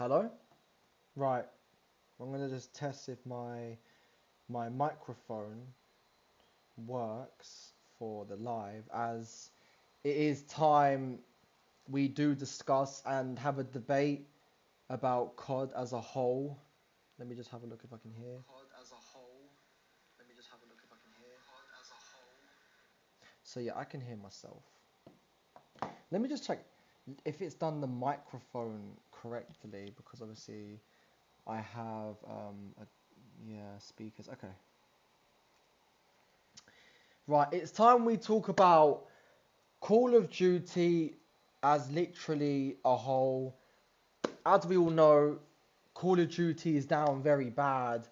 Hello? Right. I'm gonna just test if my microphone works for the live, as it is time we do discuss and have a debate about COD as a whole. Let me just have a look if I can hear. So yeah, I can hear myself. Let me just check if it's done the microphone correctly, because obviously I have yeah, speakers. Okay. Right, it's time we talk about Call of Duty as literally a whole. As we all know, Call of Duty is down very bad,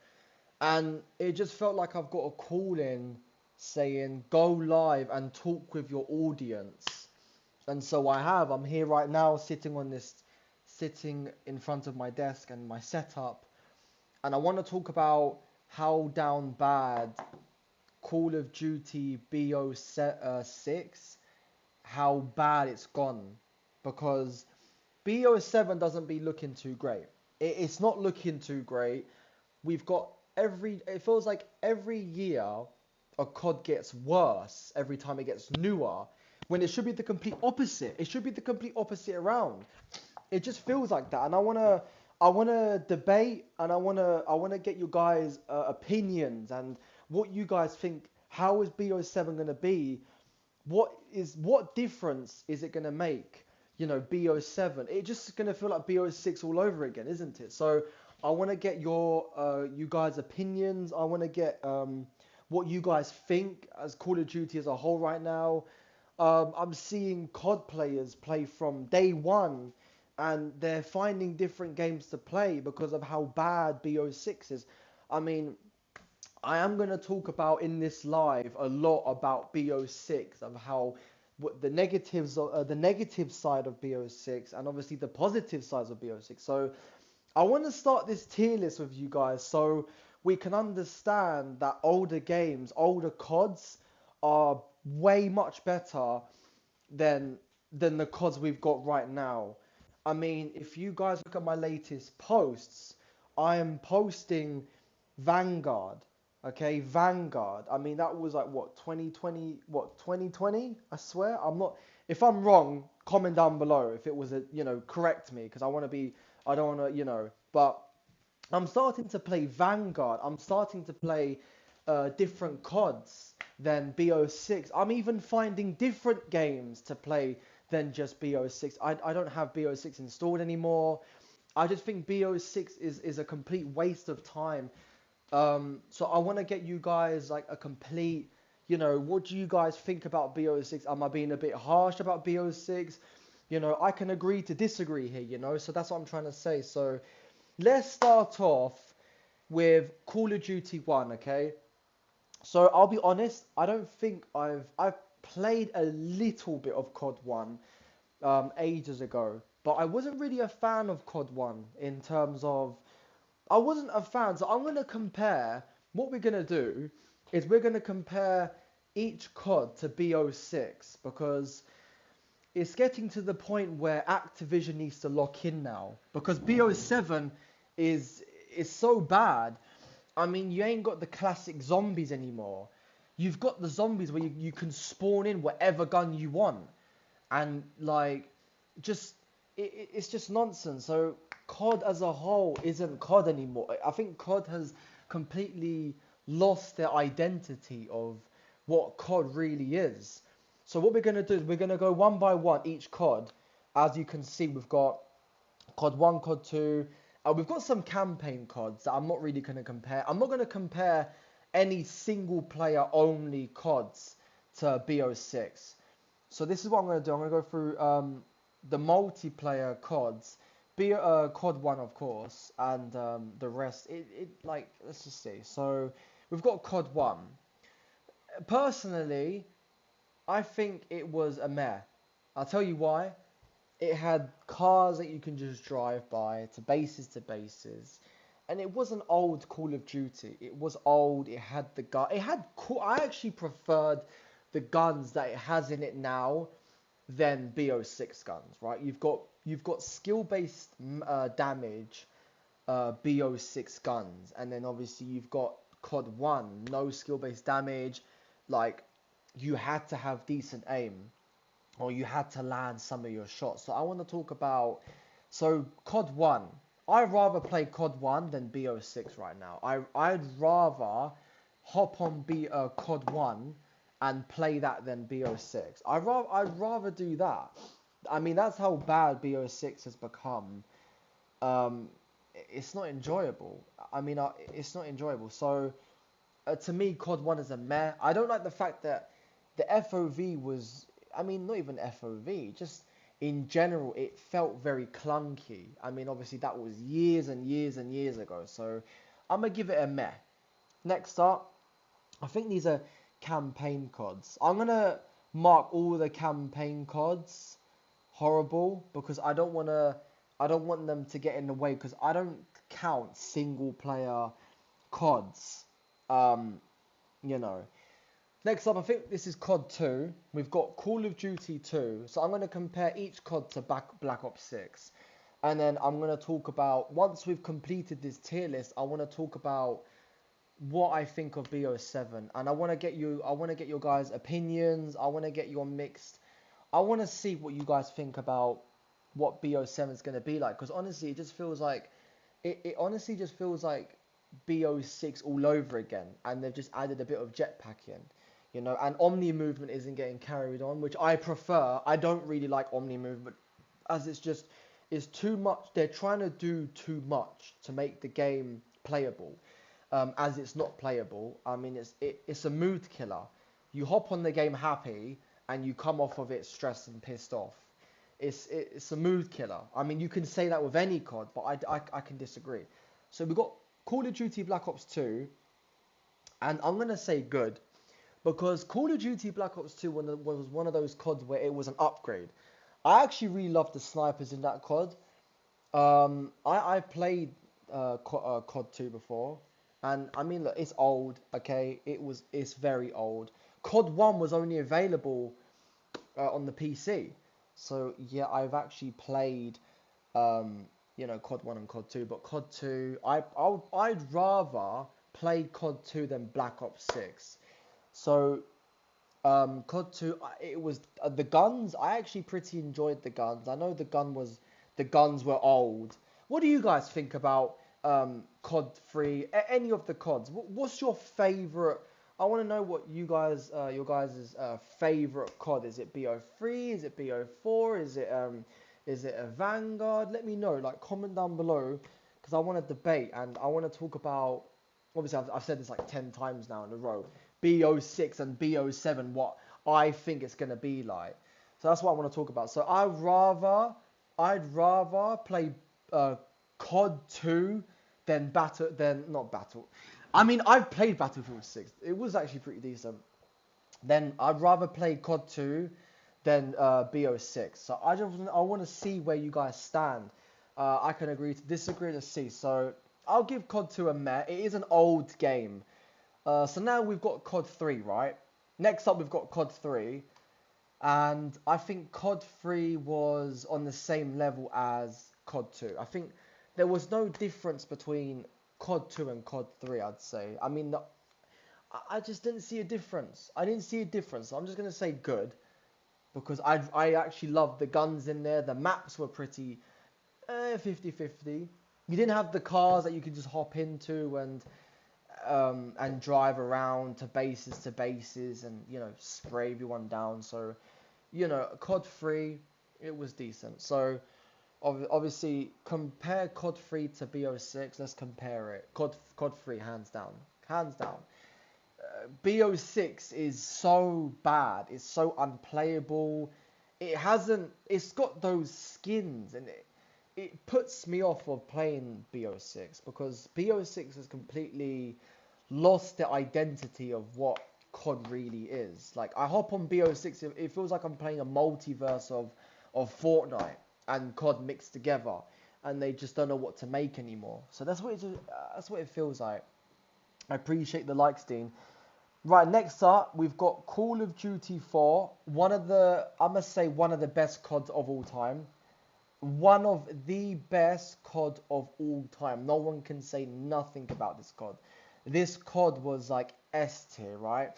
and it just felt like I've got a call in saying go live and talk with your audience. And so I have. I'm here right now, sitting in front of my desk and my setup, and I want to talk about how down bad Call of Duty BO6, how bad it's gone, because BO7 doesn't be looking too great. It's not looking too great. We've got it feels like every year a COD gets worse every time it gets newer, when it should be the complete opposite. It should be the complete opposite around. It just feels like that, and I wanna debate, and I wanna get you guys' opinions and what you guys think. How is BO7 gonna be? What difference is it gonna make? BO7. It's just gonna feel like BO6 all over again, isn't it? So I want to get you guys' opinions. I want to get what you guys think as Call of Duty as a whole right now. I'm seeing COD players play from day one, and they're finding different games to play because of how bad BO6 is. I mean, I am going to talk about in this live a lot about BO6, of how what the negative side of BO6, and obviously the positive sides of BO6. So I want to start this tier list with you guys so we can understand that older games, older CODs are way much better than the CODs we've got right now. I mean, if you guys look at my latest posts, I am posting Vanguard. Okay, Vanguard. I mean, that was like what, 2020, what, 2020? I swear. I'm not, if I'm wrong, comment down below if it was correct me, because I don't want to, but I'm starting to play Vanguard. I'm starting to play different CODs than BO6. I'm even finding different games to play than just BO6. I don't have BO6 installed anymore. I just think BO6 is a complete waste of time. So I want to get you guys like a complete, what do you guys think about BO6? Am I being a bit harsh about BO6? I can agree to disagree here, so that's what I'm trying to say. So let's start off with Call of Duty 1, okay? So I'll be honest, I don't think I've played a little bit of COD 1 ages ago, but I wasn't really a fan of COD 1 in terms of I wasn't a fan. So I'm gonna compare. What we're gonna do is we're gonna compare each COD to BO6, because it's getting to the point where Activision needs to lock in now, because BO7 is so bad. I mean, you ain't got the classic zombies anymore. You've got the zombies where you can spawn in whatever gun you want, and like, just it's just nonsense. So COD as a whole isn't COD anymore. I think COD has completely lost their identity of what COD really is. So what we're gonna do is we're gonna go one by one each COD. As you can see, we've got COD 1, COD 2. We've got some campaign CODs that I'm not really going to compare. I'm not going to compare any single player only CODs to BO6. So this is what I'm going to do. I'm going to go through the multiplayer CODs, COD 1 of course, and the rest. Like, let's just see. So we've got COD 1. Personally, I think it was a meh. I'll tell you why. It had cars that you can just drive by to bases, and it wasn't old Call of Duty. It was old. It had the gun. It had cool. I actually preferred the guns that it has in it now than BO6 guns. Right? you've got skill-based damage, BO6 guns, and then obviously you've got COD 1, no skill-based damage, like you had to have decent aim, or you had to land some of your shots. So I want to talk about, so COD 1, I'd rather play COD 1 than BO6 right now. I'd rather hop on COD 1 and play that than BO6. I'd rather do that. I mean, that's how bad BO6 has become. Um, it's not enjoyable. I mean, it's not enjoyable. So to me, COD 1 is a meh. I don't like the fact that the FOV was, I mean, not even FOV, just in general, it felt very clunky. I mean, obviously, that was years and years and years ago. So I'm going to give it a meh. Next up, I think these are campaign CODs. I'm going to mark all the campaign CODs horrible because I don't want them to get in the way because I don't count single player CODs. Um, you know. Next up, I think this is COD 2. We've got Call of Duty 2. So I'm going to compare each COD to Black Ops 6. And then I'm going to talk about, once we've completed this tier list, I want to talk about what I think of BO7. And I want to get your guys' opinions. I want to get your mixed. I want to see what you guys think about what BO7 is going to be like. Because honestly, it just feels like, it honestly just feels like BO6 all over again. And they've just added a bit of jetpack in. You know, and Omni movement isn't getting carried on, which I prefer. I don't really like Omni movement, as it's too much. They're trying to do too much to make the game playable, as it's not playable. I mean, it's a mood killer. You hop on the game happy, and you come off of it stressed and pissed off. It's a mood killer. I mean, you can say that with any COD, but I can disagree. So we've got Call of Duty Black Ops 2, and I'm gonna say good. Because Call of Duty Black Ops 2 was one of those CODs where it was an upgrade. I actually really loved the snipers in that COD. I played COD 2 before, and I mean, look, it's old, okay? It's very old. COD 1 was only available on the PC, so yeah, I've actually played, COD 1 and COD 2. But COD 2, I'd rather play COD 2 than Black Ops 6. So, COD 2, it was the guns. I actually pretty enjoyed the guns. I know the guns were old. What do you guys think about COD 3? Any of the CODs? What's your favorite? I want to know what your guys' favorite COD. Is it BO3? Is it BO4? Is it a Vanguard? Let me know. Like, comment down below because I want to debate and I want to talk about. Obviously, I've said this like 10 times now in a row. BO6 and BO7, what I think it's going to be like. So that's what I want to talk about. So I'd rather play COD 2 than not Battle. I mean, I've played Battlefield 6. It was actually pretty decent. Then I'd rather play COD 2 than BO6. So I want to see where you guys stand. I can agree to disagree to see. So I'll give COD 2 a meh. It is an old game. So now we've got COD 3, right? Next up, we've got COD 3. And I think COD 3 was on the same level as COD 2. I think there was no difference between COD 2 and COD 3, I'd say. I mean, I just didn't see a difference. I didn't see a difference. So I'm just going to say good. Because I actually loved the guns in there. The maps were pretty 50-50. You didn't have the cars that you could just hop into and drive around to bases and, spray everyone down. So, COD 3, it was decent. So, obviously, compare COD 3 to BO6. Let's compare it. COD 3, hands down. Hands down. BO6 is so bad. It's so unplayable. It's got those skins and it puts me off of playing BO6 because BO6 has completely lost the identity of what COD really is. Like, I hop on BO6, it feels like I'm playing a multiverse of Fortnite and COD mixed together, and they just don't know what to make anymore. So that's what it feels like. I appreciate the likes, Dean. Right, next up, we've got Call of Duty 4, one of the best CODs of all time. One of the best COD of all time. No one can say nothing about this COD. This COD was like S tier, right?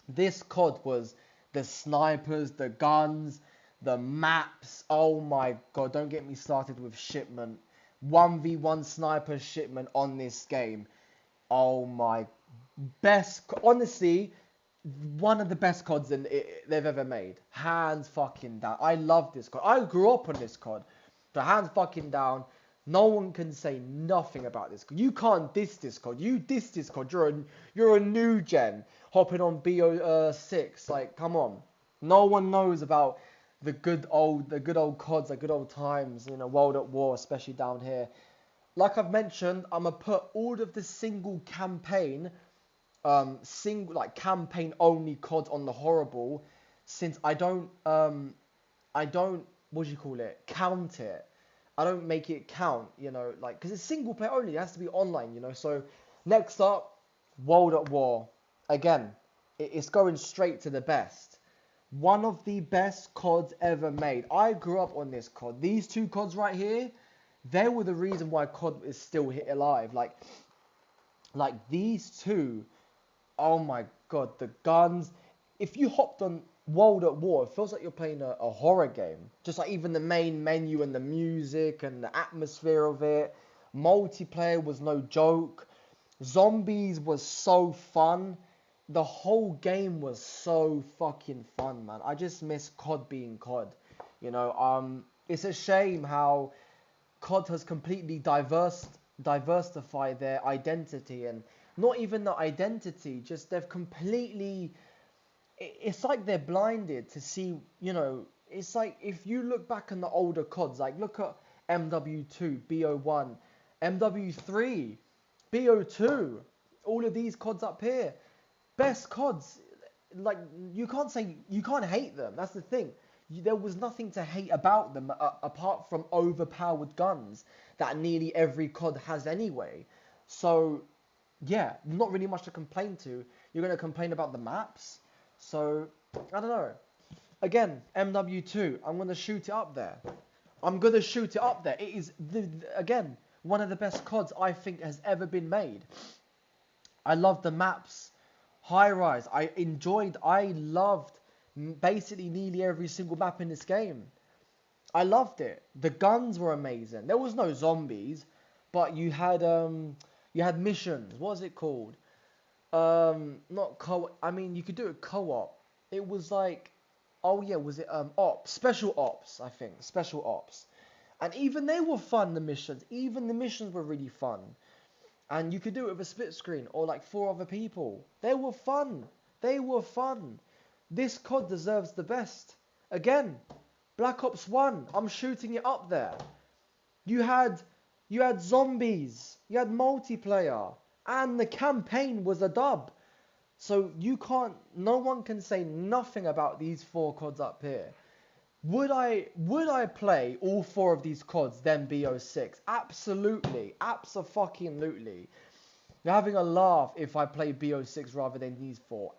This COD was the snipers, the guns, the maps. Oh my god, don't get me started with shipment. 1v1 sniper shipment on this game. Oh my, honestly, one of the best CODs they've ever made. Hands fucking down. I love this COD. I grew up on this COD. So hands fucking down. No one can say nothing about this. You can't diss this COD. You diss this COD. You're a new gen hopping on BO6. Like, come on. No one knows about the good old CODs, the good old times. You know, World at War, especially down here. Like I've mentioned, I'm gonna put all of the single campaign campaign only COD on the horrible, since I don't what do you call it, count it. I don't make it count, like, because it's single player only. It has to be online. So next up, World at War. Again, it's going straight to the best. One of the best CODs ever made. I grew up on this COD. These two CODs right here, they were the reason why COD is still hit alive. Like these two. Oh my god, the guns. If you hopped on World at War, it feels like you're playing a horror game. Just like even the main menu and the music and the atmosphere of it. Multiplayer was no joke. Zombies was so fun. The whole game was so fucking fun, man. I just miss COD being COD. It's a shame how COD has completely diversified their identity, and not even the identity, just they've completely. It's like they're blinded to see. It's like if you look back on the older CODs, like look at MW2, BO1, MW3, BO2, all of these CODs up here, best CODs. Like you can't hate them. That's the thing. There was nothing to hate about them apart from overpowered guns that nearly every COD has anyway. So, yeah, not really much to complain to. You're going to complain about the maps? So, I don't know. Again, MW2, I'm going to shoot it up there. It is, again, one of the best CODs I think has ever been made. I love the maps. High Rise, I loved basically nearly every single map in this game. I loved it. The guns were amazing. There was no zombies, but you had missions. What was it called? Not co. I mean, you could do it co-op. It was like, oh yeah, was it ops, special ops? I think special ops, and even they were fun. The missions were really fun, and you could do it with a split screen or like four other people. They were fun. They were fun. This COD deserves the best. Again, Black Ops 1, I'm shooting it up there. You had you had zombies, you had multiplayer, and the campaign was a dub. So no one can say nothing about these four CODs up here. Would I play all four of these CODs then BO6? Absolutely. Abso-fucking-lutely. You're having a laugh if I play BO6 rather than these four.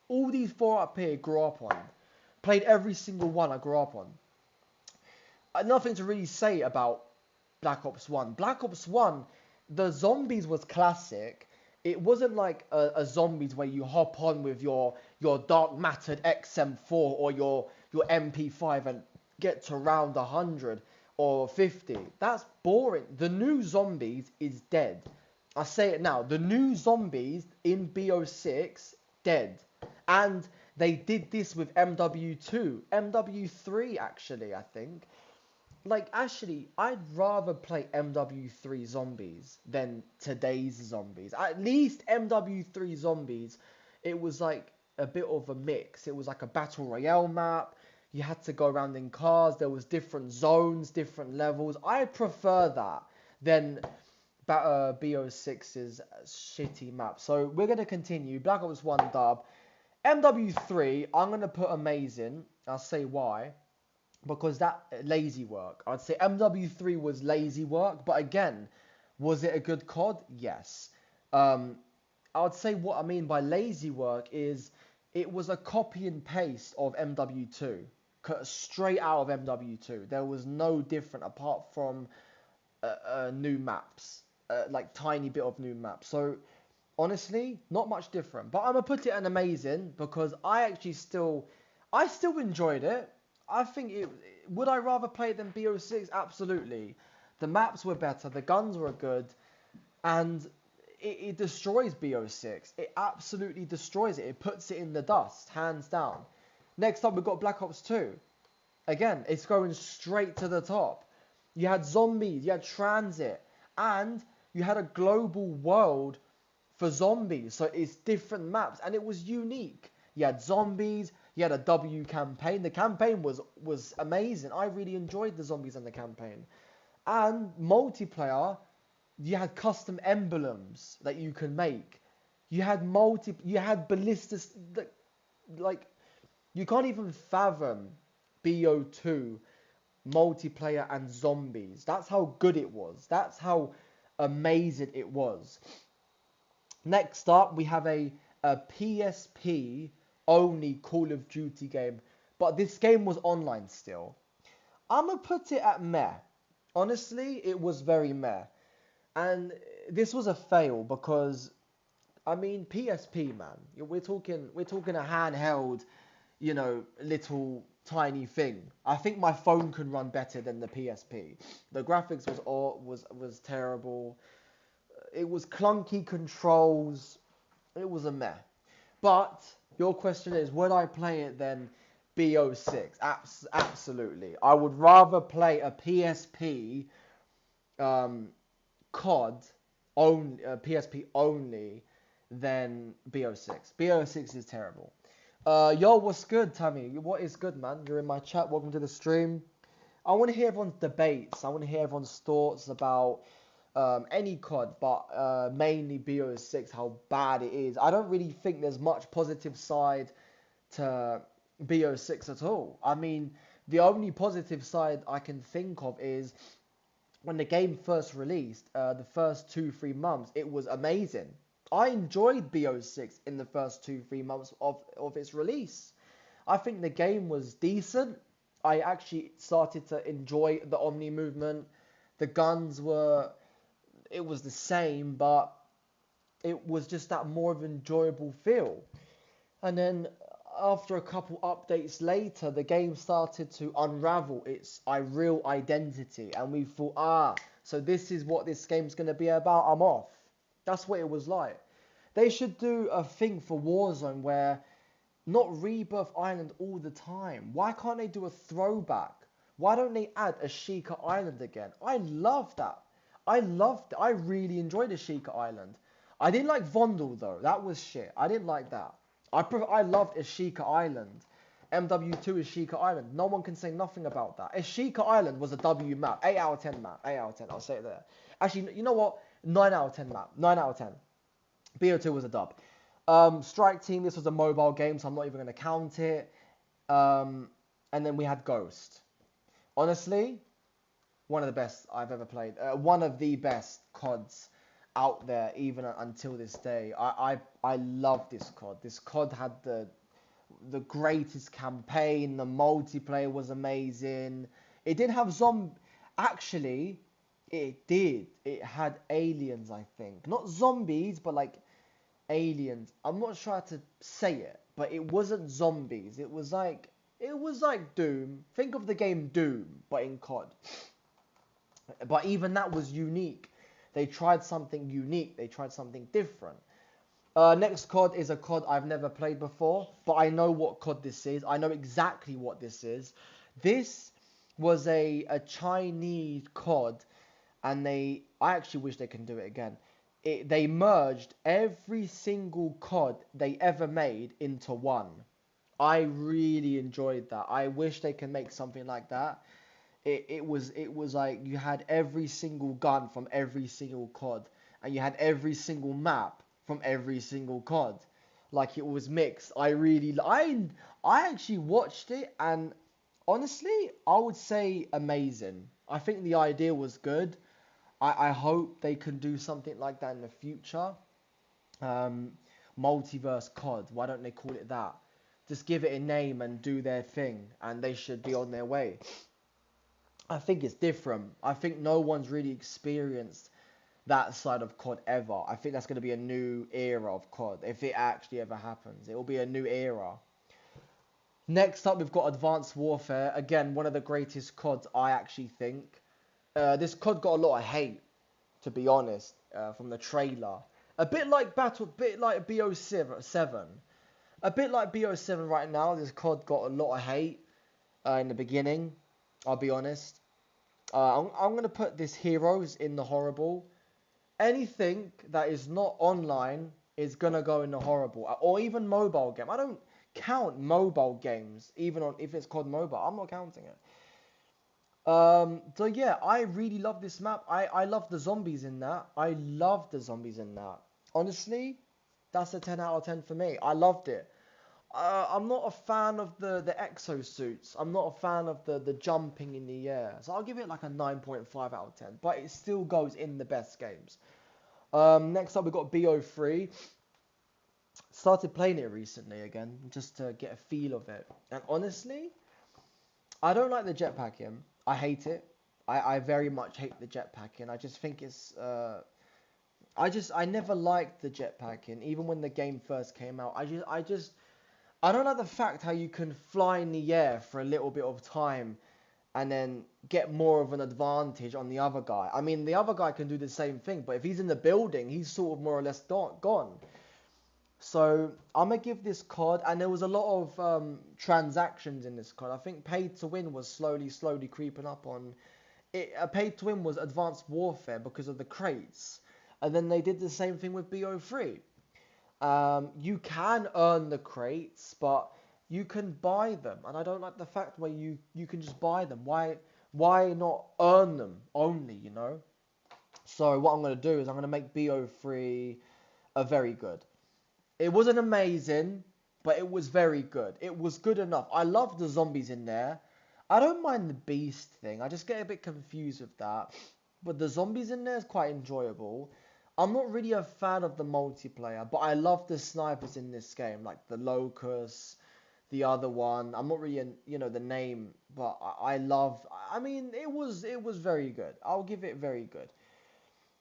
All these four up here grew up on. Played every single one I grew up on. Nothing to really say about Black Ops 1. Black Ops 1, the zombies was classic. It wasn't like a zombies where you hop on with your dark mattered XM4 or your MP5 and get to round 100 or 50. That's boring. The new zombies is dead. I say it now. The new zombies in BO6 dead. And they did this with MW2, MW3 actually, I think. Like, actually, I'd rather play MW3 zombies than today's zombies. At least MW3 zombies, it was like a bit of a mix. It was like a battle royale map. You had to go around in cars. There was different zones, different levels. I prefer that than BO6's shitty map. So we're going to continue. Black Ops 1 dub. MW3, I'm going to put amazing. I'll say why. Because that lazy work. I'd say MW3 was lazy work, but again, was it a good COD? Yes. I would say what I mean by lazy work is it was a copy and paste of MW2. straight out of MW2. There was no different apart from new maps, like tiny bit of new maps. So honestly, not much different. But I'm gonna put it an amazing because I still enjoyed it. I think it. Would I rather play it than BO6? Absolutely. The maps were better, the guns were good, and it destroys BO6. It absolutely destroys it. It puts it in the dust, hands down. Next up, we've got Black Ops 2. Again, it's going straight to the top. You had zombies, you had transit, and you had a global world for zombies. So it's different maps, and it was unique. You had zombies, you had a W campaign. The campaign was amazing. I really enjoyed the zombies in the campaign. And multiplayer, you had custom emblems that you can make. You had ballistas, like, you can't even fathom BO2 multiplayer and zombies. That's how good it was. That's how amazing it was. Next up, we have a PSP only Call of Duty game, but this game was online still. I'm gonna put it at meh. Honestly, it was very meh. And this was a fail because, I mean, PSP, man. We're talking a handheld, little tiny thing. I think my phone can run better than the PSP. The graphics was terrible. It was clunky controls. It was a meh. But your question is, would I play it than BO6? Absolutely. I would rather play a PSP COD only, PSP only, than BO6. BO6 is terrible. Yo, what's good, Tammy? What is good, man? You're in my chat. Welcome to the stream. I want to hear everyone's debates. I want to hear everyone's thoughts about any COD, but mainly BO6, how bad it is. I don't really think there's much positive side to BO6 at all. I mean, the only positive side I can think of is when the game first released, the first 2-3 months, it was amazing. I enjoyed BO6 in the first 2-3 months of its release. I think the game was decent. I actually started to enjoy the Omni movement. The guns it was the same, but it was just that more of an enjoyable feel. And then after a couple updates later, the game started to unravel its real identity. And we thought, so this is what this game's going to be about. I'm off. That's what it was like. They should do a thing for Warzone where not Rebirth Island all the time. Why can't they do a throwback? Why don't they add Ashika Island again? I love that. I really enjoyed Ashika Island. I didn't like Vondel though. That was shit. I didn't like that. I loved Ashika Island. MW2 Ashika Island. No one can say nothing about that. Ashika Island was a W map. 8 out of 10 map. 8 out of 10. I'll say it there. Actually, you know what? 9 out of 10 map. 9 out of 10. BO2 was a dub. Strike Team, this was a mobile game, so I'm not even going to count it. And then we had Ghost. Honestly, one of the best I've ever played. One of the best CODs out there, even until this day. I love this COD. This COD had the greatest campaign. The multiplayer was amazing. It didn't have Actually, it did. It had aliens, I think. Not zombies, but like aliens. I'm not sure how to say it, but it wasn't zombies. It was like Doom. Think of the game Doom, but in COD. But even that was unique. They tried something unique. They tried something different. Next COD is a COD I've never played before, but I know what COD this is. I know exactly what this is. This was a Chinese COD, and I actually wish they can do it again. They merged every single COD they ever made into one. I really enjoyed that. I wish they can make something like that. It was like you had every single gun from every single COD, and you had every single map from every single COD. Like it was mixed. I actually watched it, and honestly, I would say amazing. I think the idea was good. I hope they can do something like that in the future. Multiverse COD. Why don't they call it that? just give it a name and do their thing, and they should be on their way. I think it's different. I think no one's really experienced that side of COD ever. I think that's going to be a new era of COD. If it actually ever happens, it will be a new era. Next up, we've got Advanced Warfare. Again, one of the greatest CODs, I actually think. This COD got a lot of hate, to be honest, from the trailer. A bit like BO7. A bit like BO7 right now. This COD got a lot of hate in the beginning. I'll be honest. I'm going to put this heroes in the horrible. Anything that is not online is going to go in the horrible. Or even mobile game. I don't count mobile games, even on if it's called mobile. I'm not counting it. So yeah, I really love this map. I love the zombies in that. I love the zombies in that. Honestly, that's a 10 out of 10 for me. I loved it. I'm not a fan of the exosuits. I'm not a fan of the jumping in the air. So I'll give it like a 9.5 out of 10. But it still goes in the best games. Next up, we've got BO3. Started playing it recently again, just to get a feel of it. And honestly, I don't like the jetpacking. I hate it. I very much hate the jetpacking. I just think it's... I never liked the jetpacking, even when the game first came out. I don't like the fact how you can fly in the air for a little bit of time and then get more of an advantage on the other guy. I mean, the other guy can do the same thing, but if he's in the building, he's sort of more or less gone. So I'm going to give this COD, and there was a lot of transactions in this COD. I think pay to win was slowly creeping up on it. Pay to win was Advanced Warfare because of the crates. And then they did the same thing with BO3. You can earn the crates, but you can buy them. And I don't like the fact where you can just buy them. Why not earn them only, you know? So what I'm going to do is I'm going to make BO3 a very good. It wasn't amazing, but it was very good. It was good enough. I love the zombies in there. I don't mind the beast thing. I just get a bit confused with that. But the zombies in there is quite enjoyable. I'm not really a fan of the multiplayer, but I love the snipers in this game, like the Locust, the other one. I'm not really, the name, but I love. I mean, it was very good. I'll give it very good.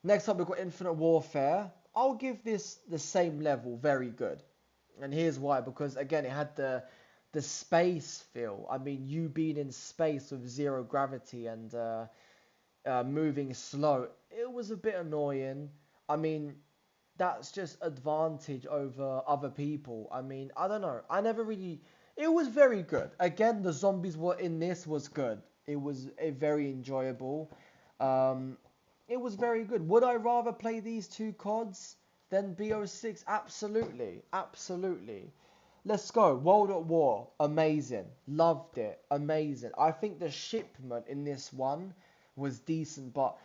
Next up, we've got Infinite Warfare. I'll give this the same level, very good. And here's why, because again, it had the space feel. I mean, you being in space with zero gravity and moving slow, it was a bit annoying. I mean, that's just advantage over other people. I mean, I don't know. I never really... It was very good. Again, the zombies were in this was good. It was very enjoyable. It was very good. Would I rather play these two CODs than BO6? Absolutely. Absolutely. Let's go. World at War. Amazing. Loved it. Amazing. I think the shipment in this one was decent, but...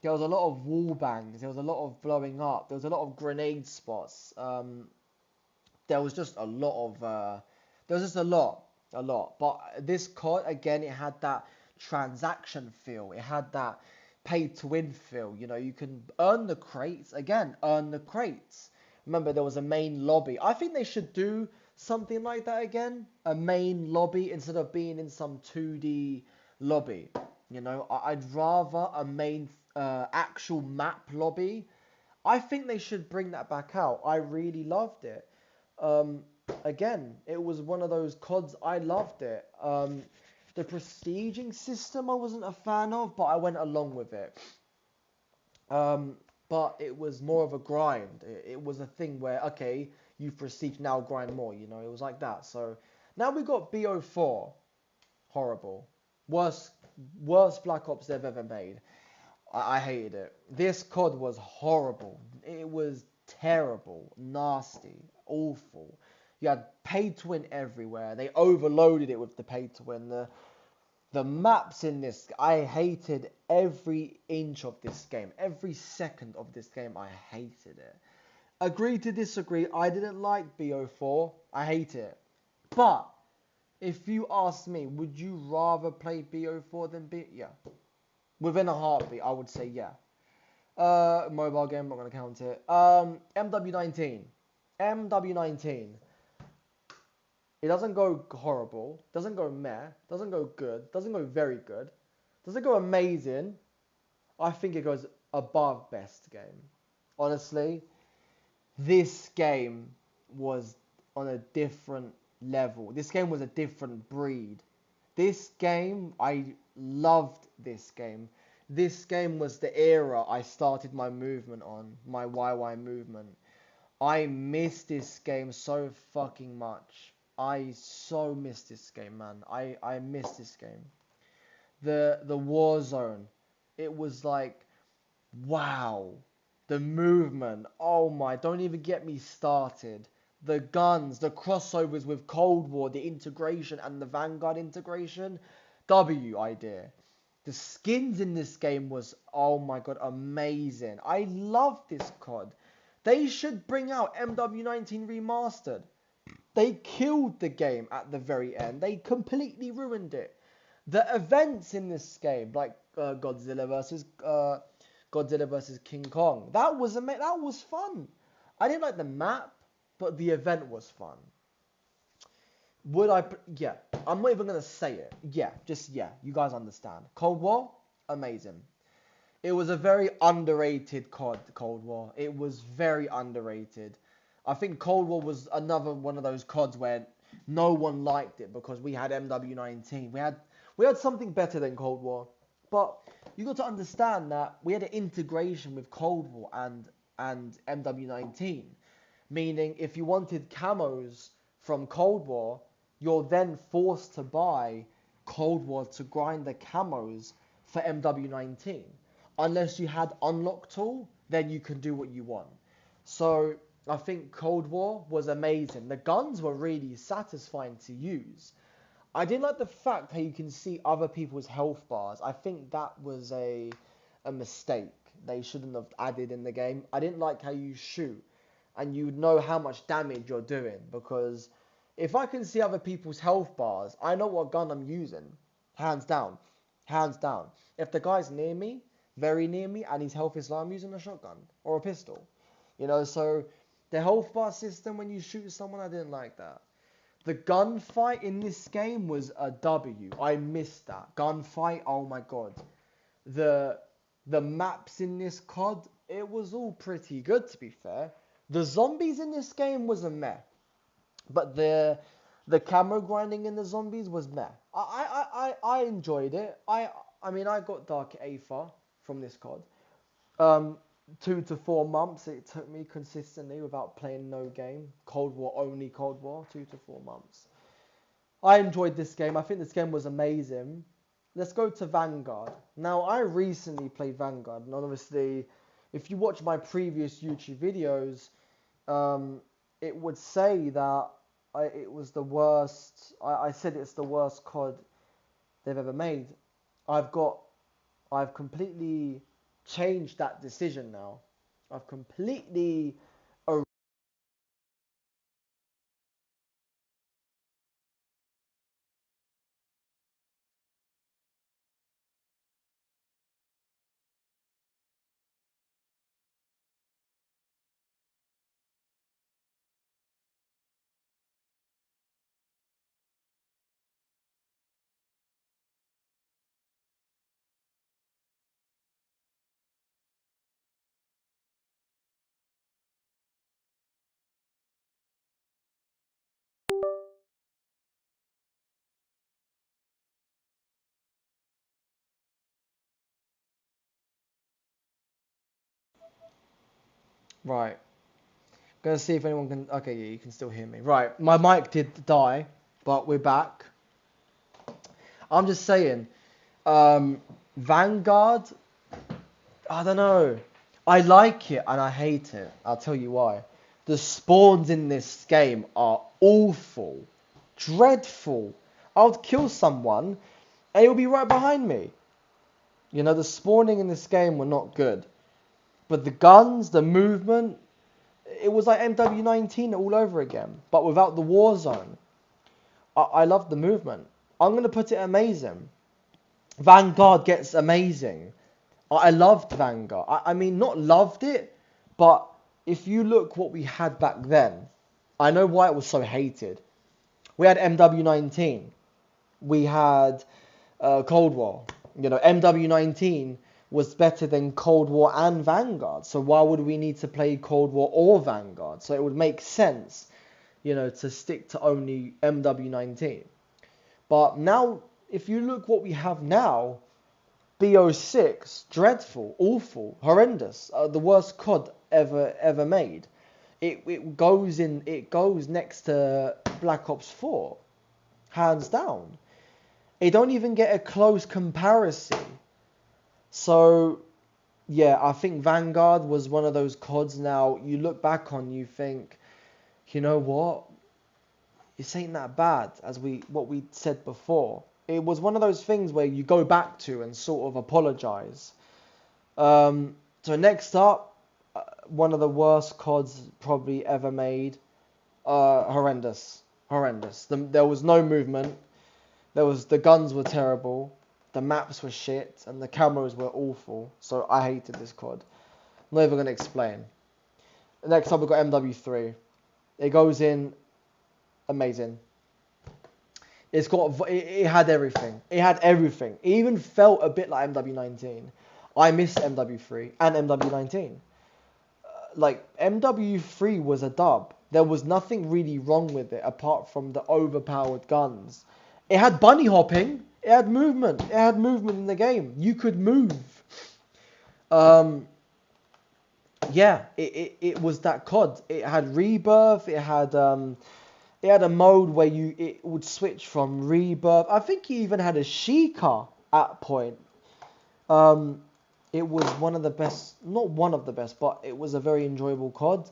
There was a lot of wall bangs. There was a lot of blowing up. There was a lot of grenade spots. There was just a lot of... there was just a lot. But this COD, again, it had that transaction feel. It had that pay-to-win feel. You know, you can earn the crates. Again, earn the crates. Remember, there was a main lobby. I think they should do something like that again. A main lobby instead of being in some 2D lobby. You know, I'd rather a main... actual map lobby. I think they should bring that back out. I really loved it. Again, it was one of those CODs. I loved it. The prestiging system I wasn't a fan of, but I went along with it. But it was more of a grind. It was a thing where, okay, you've prestige, now grind more, you know. It was like that. So now we got BO4. Horrible. Worst Black Ops they've ever made. I hated it. This COD was horrible. It was terrible, nasty, awful. You had pay to win everywhere. They overloaded it with the pay to win. The maps in this, I hated every inch of this game. Every second of this game, I hated it. Agree to disagree. I didn't like BO4. I hate it. But if you ask me, would you rather play BO4 than Yeah. Within a heartbeat, I would say yeah. Mobile game, I'm not going to count it. MW19. MW19. It doesn't go horrible, doesn't go meh, doesn't go good, doesn't go very good, doesn't go amazing. I think it goes above best game. Honestly, this game was on a different level. This game was a different breed. This game, I loved this game. This game was the era I started my movement on, my YY movement. I miss this game so fucking much. I so miss this game, man. I miss this game. The war zone. It was like, wow. The movement. Oh my, don't even get me started. The guns, the crossovers with Cold War, the integration and the Vanguard integration. W idea. The skins in this game was, oh my god, amazing. I love this COD. They should bring out MW19 Remastered. They killed the game at the very end. They completely ruined it. The events in this game, like Godzilla versus King Kong, that was fun. I didn't like the map, but the event was fun. Would I? Yeah, I'm not even gonna say it. Yeah, just yeah. You guys understand. Cold War, amazing. It was a very underrated COD, Cold War. It was very underrated. I think Cold War was another one of those CODs where no one liked it because we had MW19. We had something better than Cold War. But you got to understand that we had an integration with Cold War and MW19. Meaning if you wanted camos from Cold War, you're then forced to buy Cold War to grind the camos for MW19. Unless you had Unlock Tool, then you can do what you want. So I think Cold War was amazing. The guns were really satisfying to use. I didn't like the fact how you can see other people's health bars. I think that was a mistake. They shouldn't have added in the game. I didn't like how you shoot and you know how much damage you're doing, because if I can see other people's health bars, I know what gun I'm using. Hands down. Hands down. If the guy's near me, very near me, and his health is low, I'm using a shotgun or a pistol. So the health bar system when you shoot someone, I didn't like that. The gunfight in this game was a W. I missed that. Gunfight, oh my god. The the maps in this COD, it was all pretty good to be fair. The zombies in this game was a meh. But the camera grinding in the zombies was meh. I enjoyed it. I mean I got Dark Aether from this COD. 2 to 4 months it took me consistently without playing no game. Cold War only, Cold War, 2 to 4 months. I enjoyed this game. I think this game was amazing. Let's go to Vanguard. Now, I recently played Vanguard, and obviously, if you watch my previous YouTube videos, it would say that it was the worst. I said it's the worst COD they've ever made. I've got, I've completely changed that decision now. I've completely. Right. Gonna see if anyone can. Okay, yeah, you can still hear me. Right, my mic did die, but we're back. I'm just saying, Vanguard. I don't know. I like it and I hate it. I'll tell you why. The spawns in this game are awful, dreadful. I would kill someone, and it would be right behind me. The spawning in this game were not good, but the guns, the movement, it was like MW19 all over again, but without the war zone. I love the movement. I'm gonna put it amazing. Vanguard gets amazing. I loved Vanguard. I mean, not loved it, but if you look what we had back then, I know why it was so hated. We had MW19. We had Cold War. You know, MW19 was better than Cold War and Vanguard. So why would we need to play Cold War or Vanguard? So it would make sense, you know, to stick to only MW19. But now, if you look what we have now, BO6, dreadful, awful, horrendous, the worst COD ever made. It goes next to Black Ops 4, hands down. It don't even get a close comparison. So, yeah, I think Vanguard was one of those CODs now you look back on, you think, you know what? This ain't that bad as what we said before. It was one of those things where you go back to and sort of apologize. So next up, one of the worst CODs probably ever made. Horrendous. There was no movement. The guns were terrible. The maps were shit, and the cameras were awful. So I hated this COD. I'm not even gonna explain. Next up, we've got MW3. It goes in amazing. It had everything. It had everything. It even felt a bit like MW19. I miss MW3 and MW19. Like MW3 was a dub. There was nothing really wrong with it apart from the overpowered guns. It had bunny hopping. It had movement. It had movement in the game. You could move. Yeah, it was that COD. It had rebirth. It had a mode where it would switch from rebirth. I think it even had a Sheikah at point. It was one of the best, not one of the best, but it was a very enjoyable COD.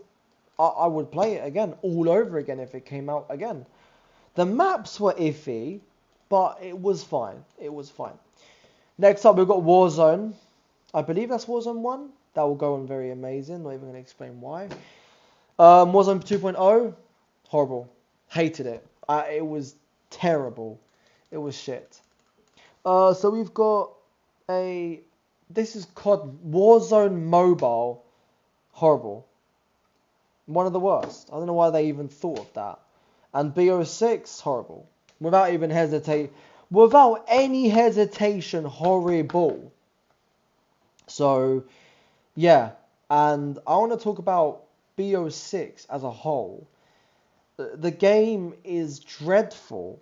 I would play it again, all over again if it came out again. The maps were iffy, but it was fine. It was fine. Next up, we've got Warzone. I believe that's Warzone 1. That will go on very amazing. Not even going to explain why. Warzone 2.0, horrible. Hated it. It was terrible. It was shit. So we've got this is COD Warzone Mobile. Horrible. One of the worst. I don't know why they even thought of that. And BO6, horrible. Without any hesitation, horrible. So, yeah. And I want to talk about BO6 as a whole. The game is dreadful.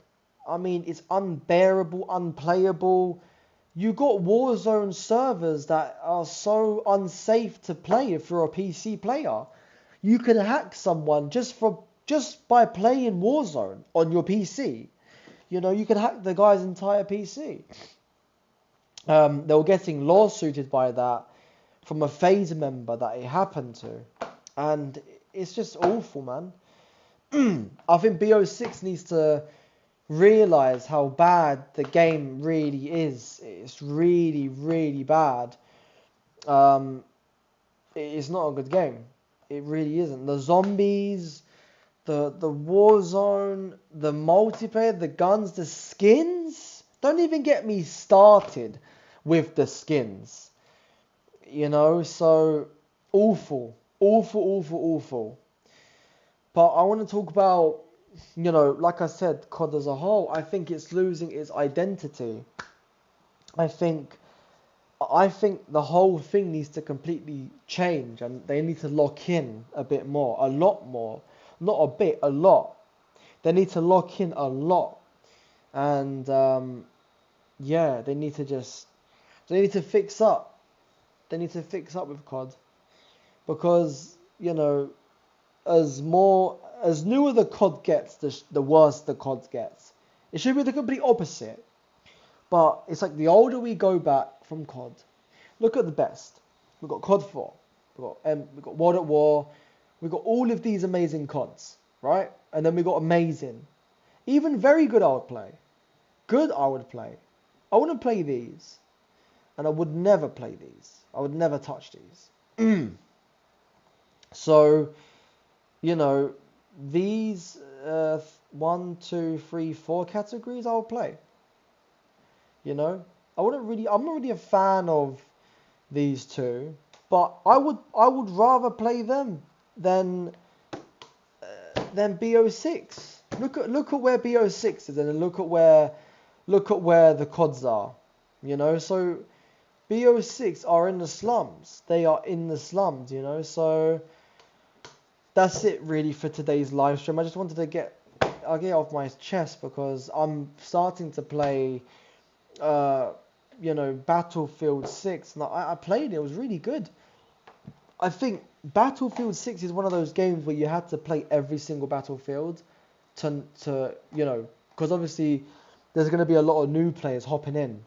I mean, it's unbearable, unplayable. You got Warzone servers that are so unsafe to play if you're a PC player. You can hack someone just by playing Warzone on your PC. You know, you can hack the guy's entire PC. They were getting lawsuited by that from a FaZe member that it happened to. And it's just awful, man. I think BO6 needs to realize how bad the game really is. It's really, really bad. It's not a good game. It really isn't. The zombies, the Warzone, the multiplayer, the guns, the skins. Don't even get me started with the skins. You know, so awful. But I want to talk about, you know, like I said, COD as a whole. I think it's losing its identity. I think the whole thing needs to completely change, and they need to lock in a bit more, a lot more, not a bit, a lot. They need to lock in a lot, and yeah, they need to fix up. They need to fix up with COD, because you know, as newer the COD gets, the worse the COD gets. It should be the complete opposite. But it's like the older we go back from COD, look at the best. We've got COD 4, we've got World at War, we've got all of these amazing CODs, right? And then we've got amazing. Even very good I would play. Good I would play. I wouldn't play these. And I would never play these. I would never touch these. So, you know, these 1, 2, 3, 4 categories I'll play. You know, I'm not really a fan of these two, but I would rather play them than BO6. Look at where BO6 is, and then look at where the CODs are. You know, so BO6 are in the slums. They are in the slums. You know, so that's it really for today's live stream. I just wanted to I'll get it off my chest because I'm starting to play, Battlefield 6. And I played it. It was really good. I think Battlefield 6 is one of those games where you had to play every single Battlefield to because obviously there's going to be a lot of new players hopping in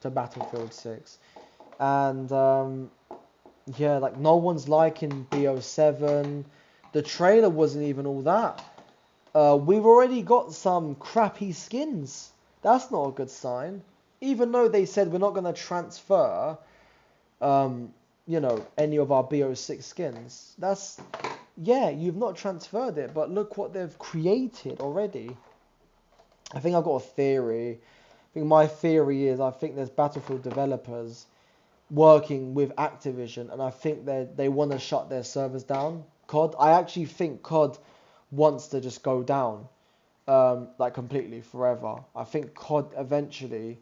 to Battlefield 6. And like no one's liking BO7. The trailer wasn't even all that. We've already got some crappy skins. That's not a good sign. Even though they said we're not going to transfer, any of our BO6 skins. You've not transferred it, but look what they've created already. I think I've got a theory. I think my theory is I think there's Battlefield developers working with Activision, and I think they want to shut their servers down. COD. I actually think COD wants to just go down, completely forever. I think COD eventually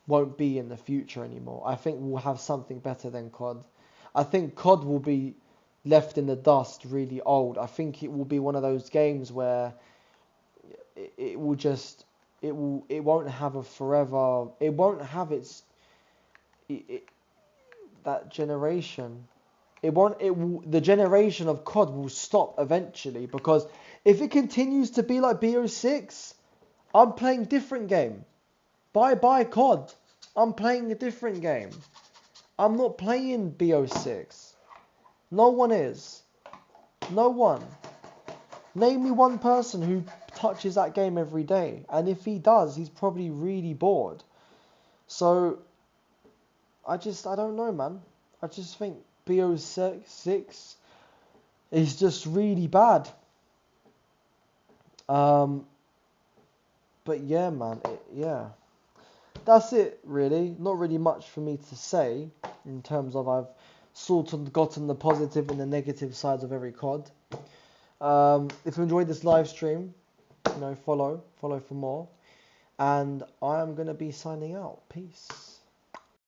won't be in the future anymore. I think we'll have something better than COD. I think COD will be left in the dust, really old. I think it will be one of those games where it won't have a forever. It won't have that generation. The generation of COD will stop eventually, because if it continues to be like BO6, I'm playing different game. Bye COD. I'm playing a different game. I'm not playing BO6. No one is. No one. Name me one person who touches that game every day. And if he does, he's probably really bored. So, I don't know, man. I just think BO6 is just really bad. But yeah, man. That's it, really. Not really much for me to say in terms of I've sort of gotten the positive and the negative sides of every COD. If you enjoyed this live stream, follow for more. And I am going to be signing out. Peace.